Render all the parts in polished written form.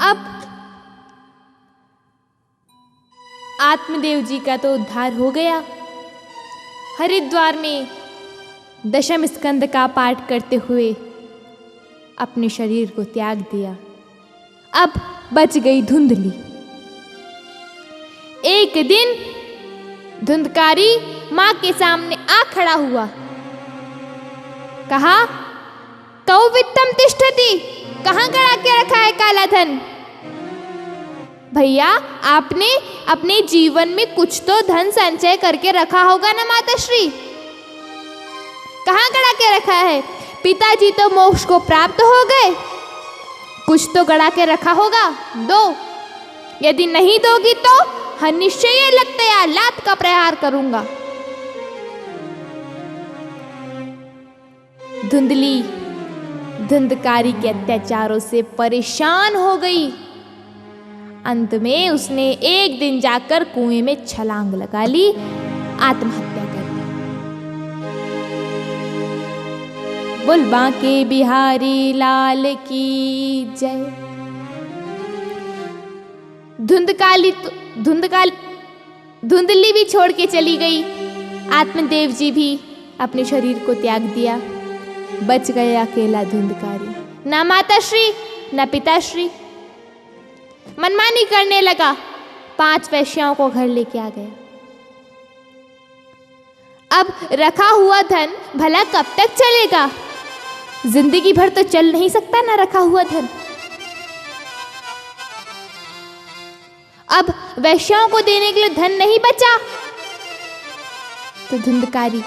अब आत्मदेव जी का तो उद्धार हो गया। हरिद्वार में दशम स्कंद का पाठ करते हुए अपने शरीर को त्याग दिया। अब बच गई धुंधली। एक दिन धुंधकारी मां के सामने आ खड़ा हुआ, कहा, कौ वित्तम तिष्ठति, कहां गड़ा के रखा है काला धन? भैया, आपने अपने जीवन में कुछ तो धन संचय करके रखा होगा ना माताश्री, कहां गड़ा के रखा है? पिताजी तो मोक्ष को प्राप्त हो गए, कुछ तो गड़ा के रखा होगा, दो। यदि नहीं दोगी तो निश्चय लगते या लात का प्रहार करूंगा। धुंधली धुंधकारी के अत्याचारों से परेशान हो गई। अंत में उसने एक दिन जाकर कुएं में छलांग लगा ली, आत्महत्या कर ली। बोल बांके बिहारी लाल की जय। धुंधली भी छोड़ के चली गई। आत्मदेव जी भी अपने शरीर को त्याग दिया। बच गया अकेला धुंधकारी। ना माताश्री ना पिताश्री। मनमानी करने लगा, 5 वैश्याओं को घर लेके आ गया। अब रखा हुआ धन भला कब तक चलेगा? जिंदगी भर तो चल नहीं सकता ना रखा हुआ धन। अब वैश्याओं को देने के लिए धन नहीं बचा तो धुंधकारी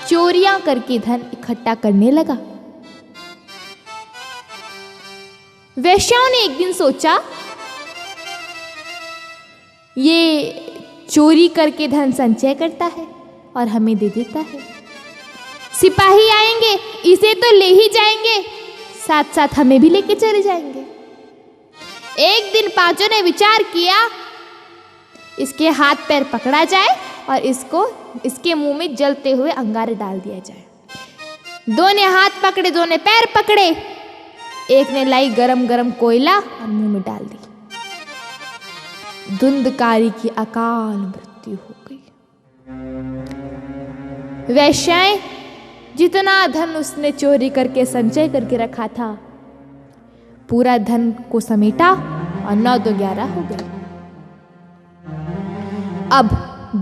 चोरियां करके धन इकट्ठा करने लगा। वैश्याओं ने एक दिन सोचा, ये चोरी करके धन संचय करता है और हमें दे देता है। सिपाही आएंगे, इसे तो ले ही जाएंगे, साथ साथ हमें भी लेके चले जाएंगे। एक दिन पांचों ने विचार किया, इसके हाथ पैर पकड़ा जाए और इसके मुंह में जलते हुए अंगारे डाल दिया जाए। दो ने हाथ पकड़े, दो ने पैर पकड़े, एक ने लाई गरम गरम कोयला और मुंह में डाल दी। धुंधकारी की अकाल मृत्यु हो गई। वैश्याएं जितना धन उसने चोरी करके संचय करके रखा था, पूरा धन को समेटा और 9 तो 11 हो गए। अब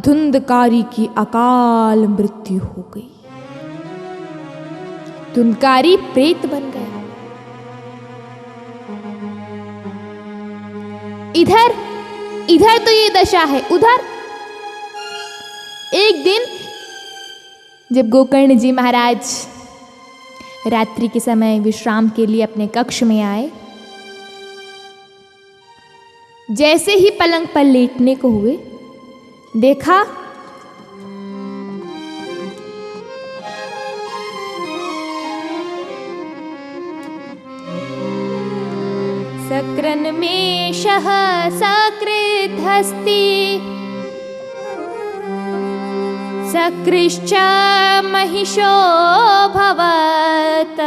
धुंधकारी की अकाल मृत्यु हो गई। धुंधकारी प्रेत बन गया। इधर तो ये दशा है, उधर एक दिन जब गोकर्ण जी महाराज रात्रि के समय विश्राम के लिए अपने कक्ष में आए, जैसे ही पलंग पर लेटने को हुए, देखा सकृन्मेषः सकृद्हस्ति सकृश्च महिषो भवत्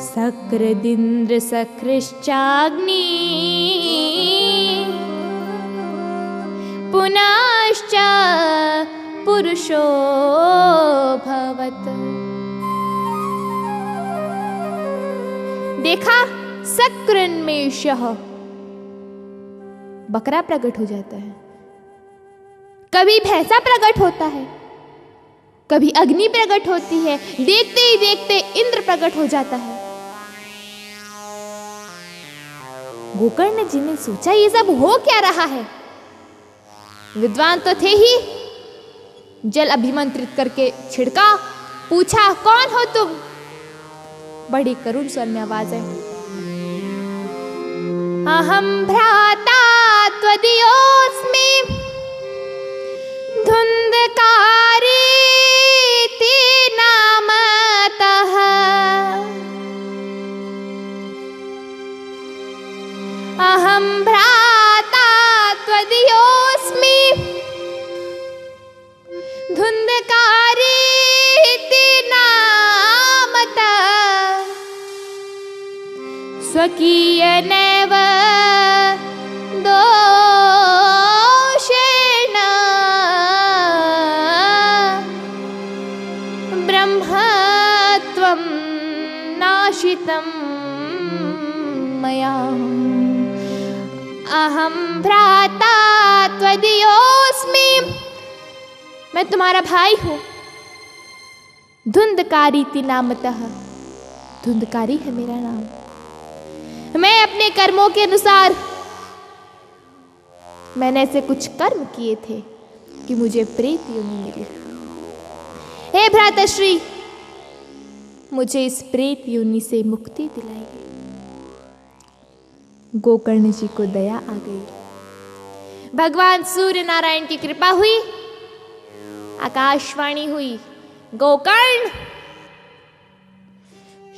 सकृदिन्द्र सकृश्चाग्नि पुनश्च पुरुषो भवत्। देखा, सकृन्मेषः बकरा प्रकट हो जाता है, कभी भैंसा प्रकट होता है, कभी अग्नि प्रकट होती है, देखते ही देखते इंद्र प्रकट हो जाता है। गोकर्ण जी ने सोचा, ये सब हो क्या रहा है? विद्वान तो थे ही, जल अभिमंत्रित करके छिड़का, पूछा, कौन हो तुम? बड़ी करुण स्वर में आवाज है, अहम भ्राता त्वदीयोऽस्मि धुंधकारीति नामतः। अहम भ्राता त्वदीयोऽस्मि धुंधकारीति नामतः। स्वकीय नैव दोषेण ब्रह्मत्वं नाशितं मया। अहं भ्राता त्वदीयोऽस्मि, मैं तुम्हारा भाई हूँ। धुंधकारी इति नामतः, धुंधकारी है मेरा नाम। मैं अपने कर्मों के अनुसार मैंने ऐसे कुछ कर्म किए थे कि मुझे प्रेत योनि मिली। हे भ्राताश्री, मुझे इस प्रेत योनि से मुक्ति दिलाइए। गोकर्ण जी को दया आ गई। भगवान सूर्य नारायण की कृपा हुई, आकाशवाणी हुई, गोकर्ण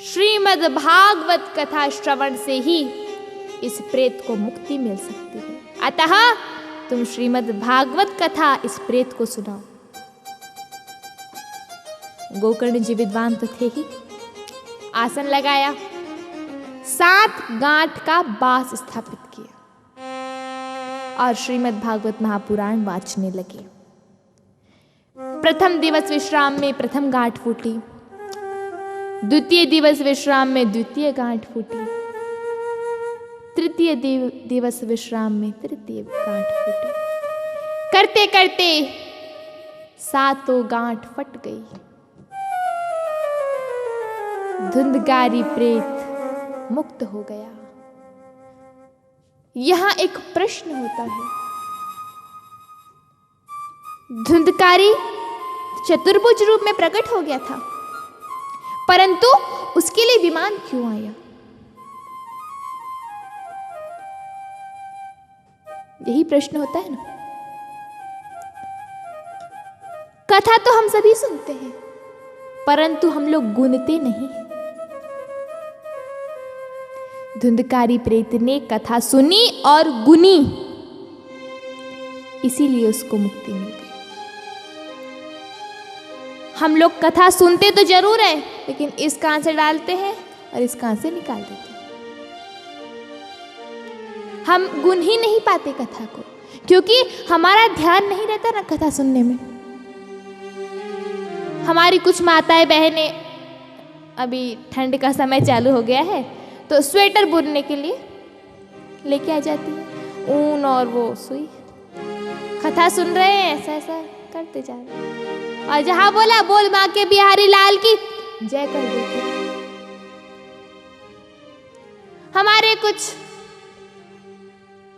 श्रीमद् भागवत कथा श्रवण से ही इस प्रेत को मुक्ति मिल सकती है। अतः तुम श्रीमद् भागवत कथा इस प्रेत को सुनाओ। गोकर्ण जी विद्वान तो थे ही। आसन लगाया, 7 गांठ का बांस स्थापित किया और श्रीमद् भागवत महापुराण वाचने लगे। प्रथम दिवस विश्राम में प्रथम गांठ फूटी, द्वितीय दिवस विश्राम में द्वितीय गांठ फूटी, तृतीय दिवस विश्राम में तृतीय गांठ फूटी। करते करते 7 गांठ फट गई। धुंधकारी प्रेत मुक्त हो गया। यहां एक प्रश्न होता है, धुंधकारी चतुर्भुज रूप में प्रकट हो गया था, परंतु उसके लिए विमान क्यों आया? यही प्रश्न होता है ना। कथा तो हम सभी सुनते हैं, परंतु हम लोग गुनते नहीं। धुंधकारी प्रेत ने कथा सुनी और गुनी, इसीलिए उसको मुक्ति मिल गई। हम लोग कथा सुनते तो जरूर है, लेकिन इस कान से डालते हैं और इस कान से निकाल देते हैं। हम गुन ही नहीं पाते कथा को, क्योंकि हमारा ध्यान नहीं रहता ना कथा सुनने में। हमारी कुछ माताएं बहनें, अभी ठंड का समय चालू हो गया है तो स्वेटर बुनने के लिए लेके आ जाती है ऊन और वो सुई। कथा सुन रहे हैं, ऐसा ऐसा करते जा रहे हैं, और जहां बोला बोल मां के बिहारी लाल की जय कर देते। हमारे कुछ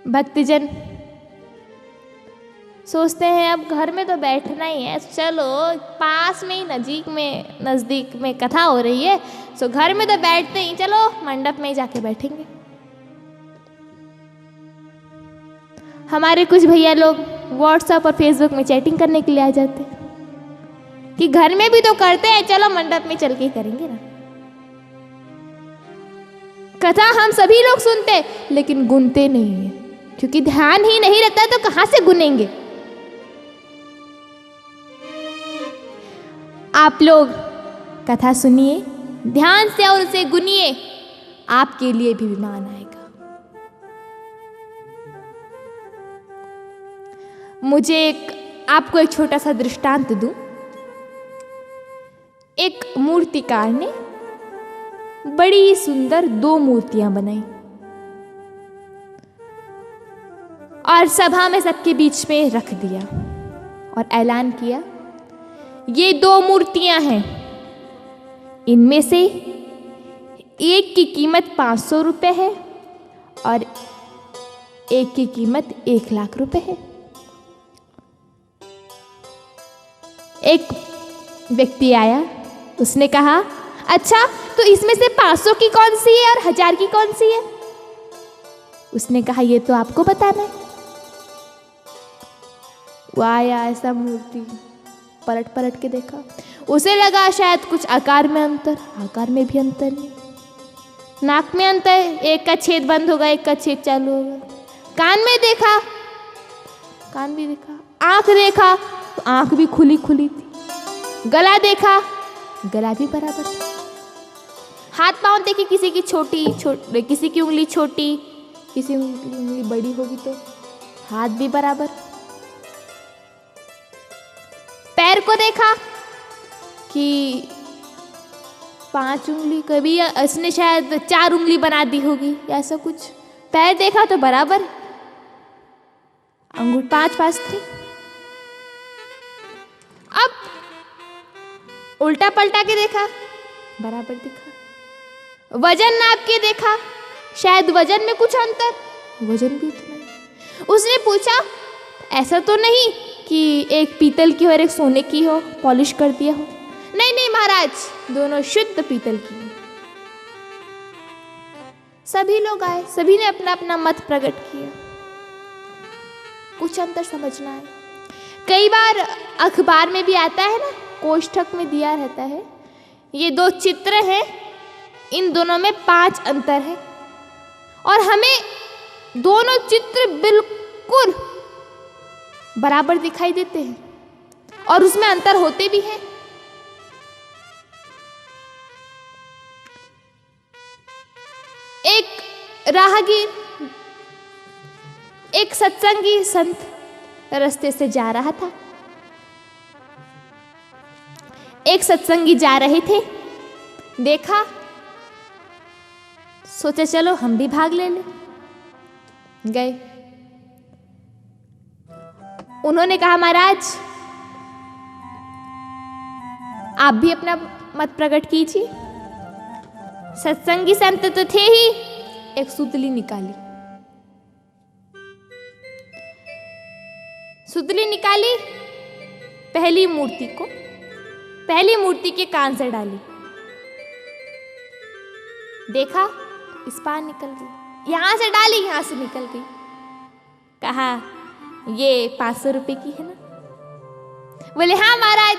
भक्तजन सोचते हैं अब घर में तो बैठना ही है, चलो पास में ही नजदीक में कथा हो रही है, सो घर में तो बैठते ही, चलो मंडप में ही जाके बैठेंगे। हमारे कुछ भैया लोग व्हाट्सएप और फेसबुक में चैटिंग करने के लिए आ जाते हैं कि घर में भी तो करते हैं, चलो मंडप में चल के ही करेंगे ना। कथा हम सभी लोग सुनते लेकिन गुनते नहीं है, क्योंकि ध्यान ही नहीं रहता तो कहां से गुनेंगे। आप लोग कथा सुनिए ध्यान से और उसे गुनिए, आपके लिए भी विमान आएगा। मुझे आपको एक छोटा सा दृष्टांत दूं। एक मूर्तिकार ने बड़ी सुंदर 2 मूर्तियां बनाई और सभा में सबके बीच में रख दिया और ऐलान किया, ये 2 मूर्तियां हैं, इनमें से एक की कीमत 500 रुपये है और एक की कीमत 1 लाख रुपए है। एक व्यक्ति आया, उसने कहा, अच्छा तो इसमें से 500 की कौन सी है और 1000 की कौन सी है? उसने कहा, ये तो आपको बताना है। वो आया, ऐसा मूर्ति पलट पलट के देखा, उसे लगा शायद कुछ आकार में अंतर, आकार में भी अंतर नहीं, नाक में अंतर, एक का छेद बंद होगा एक का छेद चालू होगा, कान में देखा, कान भी देखा, आंख देखा तो आंख भी खुली खुली थी, गला देखा, गला भी बराबर था। हाथ पांव देखिए, किसी की किसी की उंगली छोटी, किसी की उंगली बड़ी होगी तो हाथ भी बराबर। पैर को देखा कि 5 उंगली, कभी इसने शायद 4 उंगली बना दी होगी, ऐसा कुछ। पैर देखा तो बराबर, अंगूठ 5 थी। अब उल्टा पलटा के देखा, बराबर दिखा। वजन नाप के देखा, शायद वजन में कुछ अंतर, वजन भी उतना ही। उसने पूछा, ऐसा तो नहीं कि एक पीतल की और एक सोने की हो, पॉलिश कर दिया हो? नहीं नहीं महाराज, दोनों शुद्ध पीतल की। सभी लोग आए, सभी ने अपना अपना मत प्रकट किया। कुछ अंतर समझना है। कई बार अखबार में भी आता है ना, कोष्ठक में दिया रहता है, ये 2 चित्र हैं, इन दोनों में 5 अंतर है, और हमें दोनों चित्र बिल्कुल बराबर दिखाई देते हैं और उसमें अंतर होते भी हैं। एक राहगीर, एक सत्संगी संत रास्ते से जा रहा था। एक सत्संगी जा रहे थे, देखा, सोचा चलो हम भी भाग ले लें। गए। उन्होंने कहा, महाराज आप भी अपना मत प्रकट कीजिए। सत्संगी संत तो थे ही, एक सुतली निकाली। सुतली निकाली, पहली मूर्ति के कान से डाली, देखा इस पार निकल गई, यहां से डाली यहां से निकल गई। कहा, ये 500 रुपए की है ना? बोले हाँ महाराज,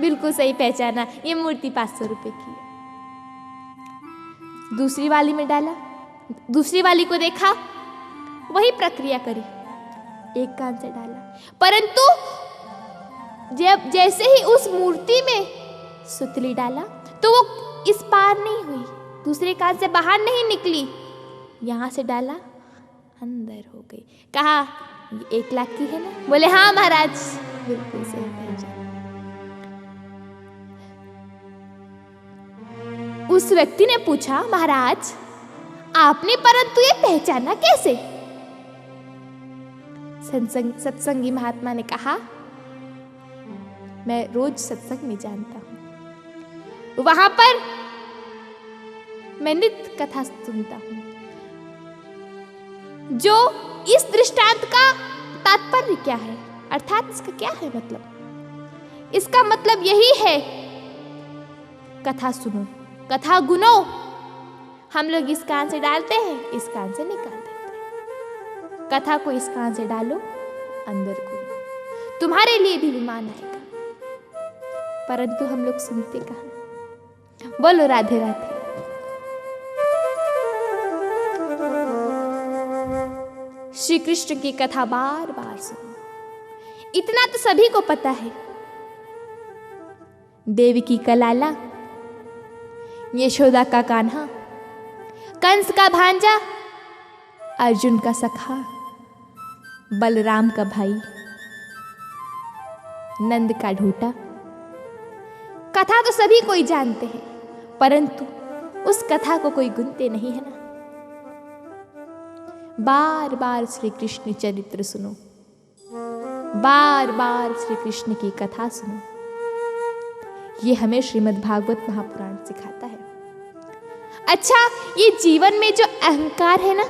बिल्कुल सही पहचाना, ये मूर्ति 500 रुपए की है। दूसरी वाली में डाला, दूसरी वाली को देखा, वही प्रक्रिया करी, एक कान से डाला, परंतु जब जैसे ही उस मूर्ति में सुतली डाला तो वो इस पार नहीं हुई, दूसरे कान से बाहर नहीं निकली, यहां से डाला अंदर हो गई। कहा, ये 1 लाख की है ना? बोले हाँ महाराज, बिल्कुल सही पहचाना। उस व्यक्ति ने पूछा, महाराज आपने परंतु ये पहचाना कैसे? सत्संगी महात्मा ने कहा, मैं रोज सत्संग में जानता हूं, वहां पर मैं नित्य कथा सुनता हूं। जो इस दृष्टांत का तात्पर्य क्या है, अर्थात इसका क्या है मतलब? इसका मतलब यही है, कथा सुनो, कथा गुनो। हम लोग इस कान से डालते हैं, इस कान से निकाल देते हैं। कथा को इस कान से डालो, अंदर को, तुम्हारे लिए भी विमान आएगा, परंतु हम लोग सुनते कहाँ? बोलो राधे राधे। श्री कृष्ण की कथा बार बार सुनो। इतना तो सभी को पता है, देवकी का लाला, यशोदा का कान्हा, कंस का भांजा, अर्जुन का सखा, बलराम का भाई, नंद का ढोटा। कथा तो सभी कोई जानते हैं, परंतु उस कथा को कोई गुनते नहीं है ना। बार बार श्री कृष्ण चरित्र सुनो, बार बार श्री कृष्ण की कथा सुनो। ये हमें श्रीमद् भागवत महापुराण सिखाता है। अच्छा, ये जीवन में जो अहंकार है ना,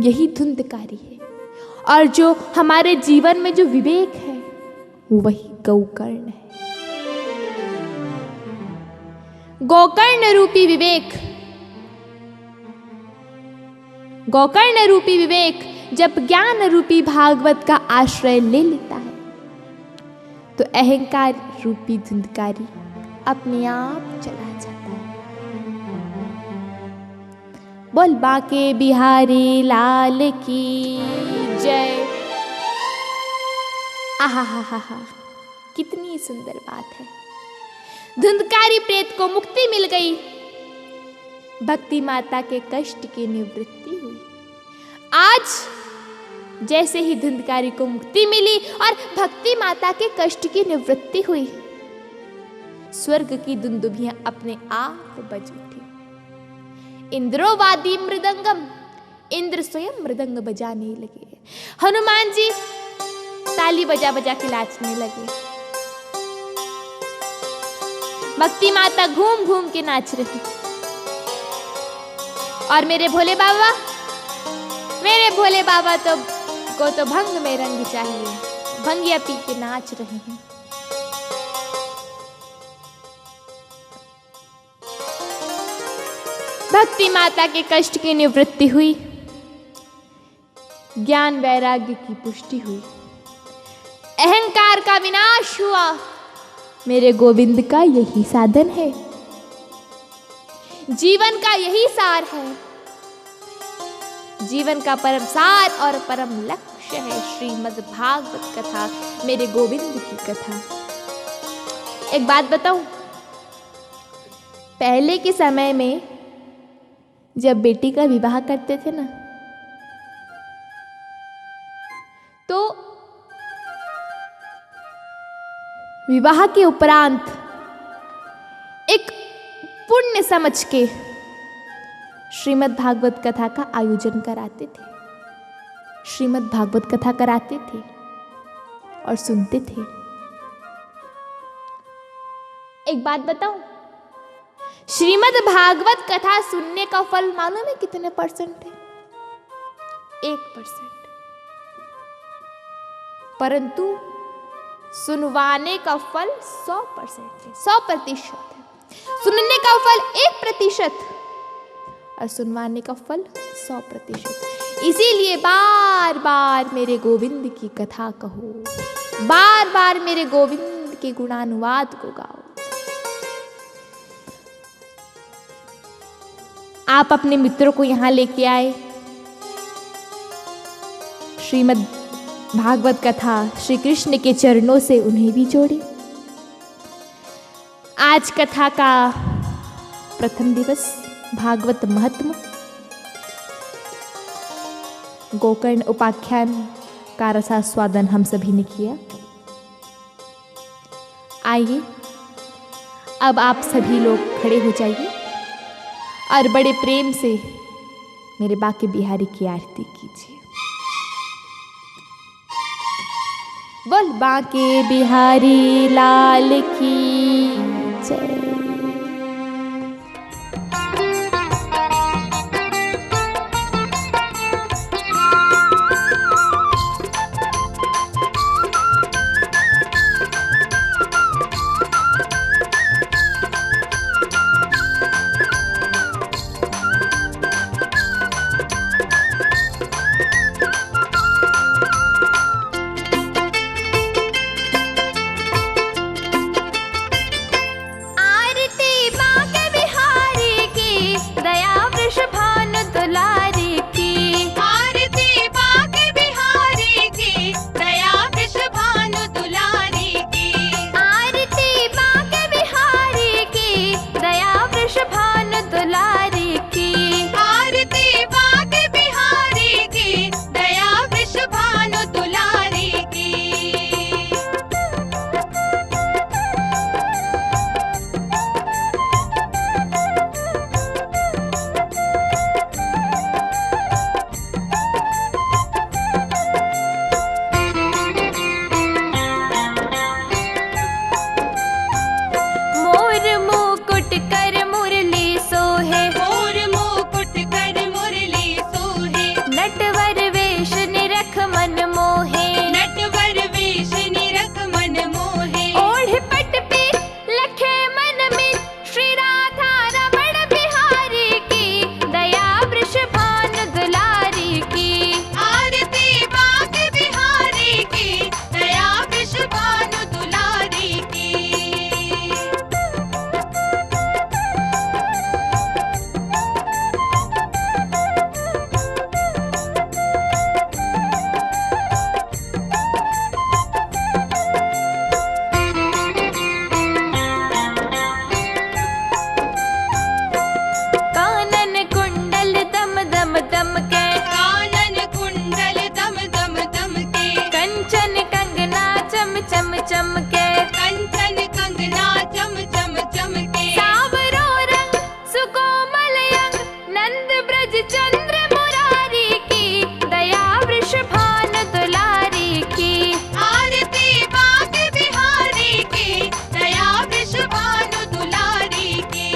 यही धुंधकारी है, और जो हमारे जीवन में जो विवेक है, वही गोकर्ण है। गोकर्ण रूपी विवेक, गोकर्ण रूपी विवेक जब ज्ञान रूपी भागवत का आश्रय ले लेता है, तो अहंकार रूपी धुंधकारी अपने आप चला जाता है। बोल बाके बिहारी लाल की जय। आहा हा हा हा, कितनी सुंदर बात है। धुंधकारी प्रेत को मुक्ति मिल गई, भक्ति माता के कष्ट की निवृत्ति हुई। आज जैसे ही धुंधकारी को मुक्ति मिली और भक्ति माता के कष्ट की निवृत्ति हुई, स्वर्ग की दुंदुभियां अपने आप बज उठी। इंद्रो वादी मृदंगम, इंद्र स्वयं मृदंग बजाने लगे। हनुमान जी ताली बजा बजा के नाचने लगे। भक्ति माता घूम घूम के नाच रही और मेरे भोले बाबा तो भंग में रंग चाहिए, भंगिया पी के नाच रहे हैं। भक्ति माता के कष्ट की निवृत्ति हुई, ज्ञान वैराग्य की पुष्टि हुई, अहंकार का विनाश हुआ। मेरे गोविंद का यही साधन है, जीवन का यही सार है। जीवन का परम सार और परम लक्ष्य है श्रीमद् भागवत कथा, मेरे गोविंद की कथा। एक बात बताऊं, पहले के समय में जब बेटी का विवाह करते थे ना, तो विवाह के उपरांत एक पुण्य समझ के श्रीमद् भागवत कथा का आयोजन कराते थे, श्रीमद् भागवत कथा कराते थे और सुनते थे। एक बात बताऊं, श्रीमद् भागवत कथा सुनने का फल मालूम है कितने परसेंट है? 1%। परंतु सुनवाने का फल 100% है, 100% है। सुनने का फल 1% और सुनवाने का फल 100%। इसीलिए बार बार मेरे गोविंद की कथा कहो, बार बार मेरे गोविंद के गुणानुवाद को गाओ। आप अपने मित्रों को यहां लेके आए, श्रीमद् भागवत कथा श्री कृष्ण के चरणों से उन्हें भी जोड़े। आज कथा का प्रथम दिवस, भागवत महात्म्य, गोकर्ण उपाख्यान का रसास्वादन हम सभी ने किया। आइए अब आप सभी लोग खड़े हो जाइए और बड़े प्रेम से मेरे बांके बिहारी की आरती कीजिए। बोल बांके बिहारी लाल की जय। नंद ब्रज चंद्र मुरारी की, दया वृषभान दुलारी की। आरती बाग बिहारी की, दया वृषभान दुलारी की।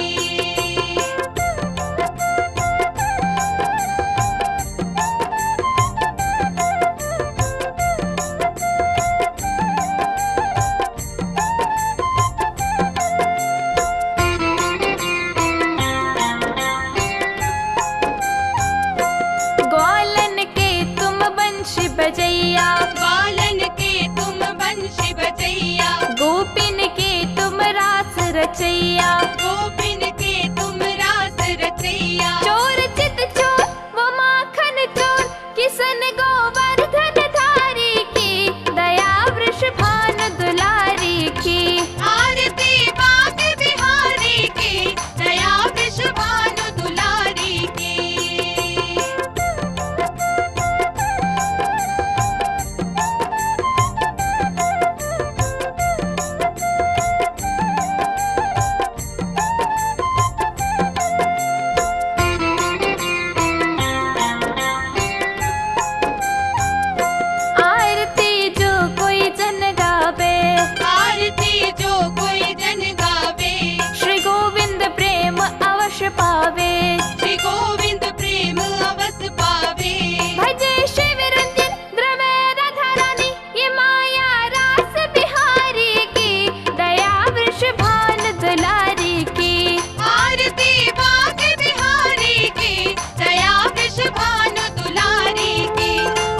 ग्वालन के तुम बंशी बजैया, ग्वालन के तुम बंशी बजैया, गोपिन के तुम रास रचैया। गोपिन के तुम रास रचैया। चोर चित चोर वो माखन चोर, किसन गोवर्धन धारी की, दया वृषभान दुलारी की। आरती बाग बिहारी की, दया वृषभान दुलारी की। आरती जो कोई जन गावे, आरती जो कोई जन गावे, श्री गोविंद प्रेम अवश्य पावे। श्री गोविंद प्रेम अवस पावे। भजे शिव रंजन द्रवै राधा रानी, ये माया रास बिहारी की, दया वृषभान दुलारी की। आरती बाग बिहारी की, दया वृषभान दुलारी की।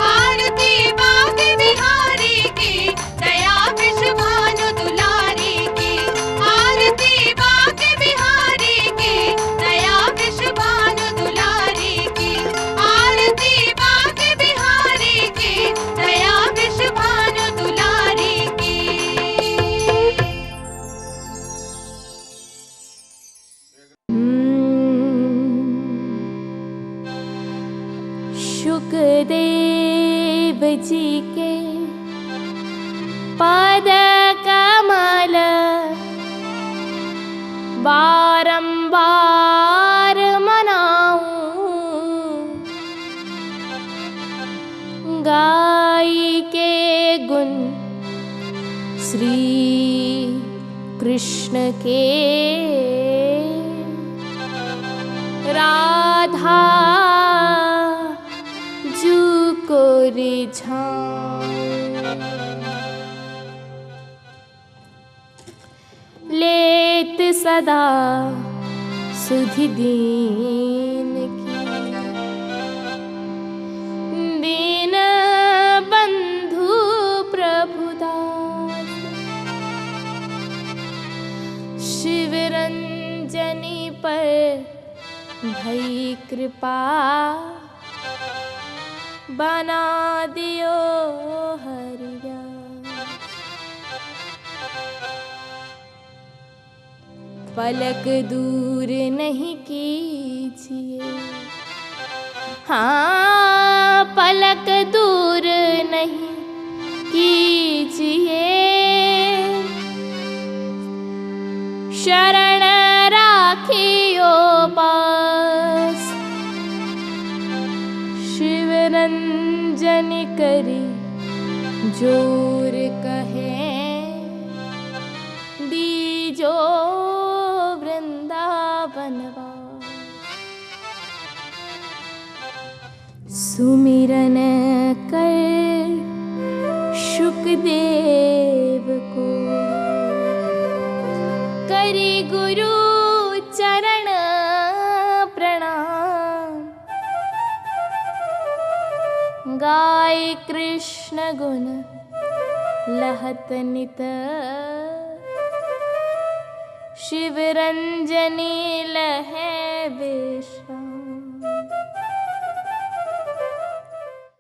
आरती बाग बिहारी की, दया वृषभान दुलारी की। आरती बाग बिहारी की, दया वृषभान दुलारी की। आरती बाग बिहारी की, दया वृषभान दुलारी की। शुकदेव जी के पद कमल बारंबार मनाऊं, गाई के गुण श्री कृष्ण के, राधा जू को रिझाऊं। लेत सदा सुधि दीन की, दीन बंधु प्रभुदास। शिव रंजनी पर भई कृपा, बना दियो हरिया। पलक दूर नहीं कीजिए, हाँ पलक दूर नहीं कीजिए। शरण राखियो पास, शिव रंजन करी जोर कहे, दीजो वृंदावनवास। सुमिरन कर शुकदेव को, करी गुरु चरण प्रणाम। गाय कृष्ण गुण लहत नित, शिव रंजनी लहै विष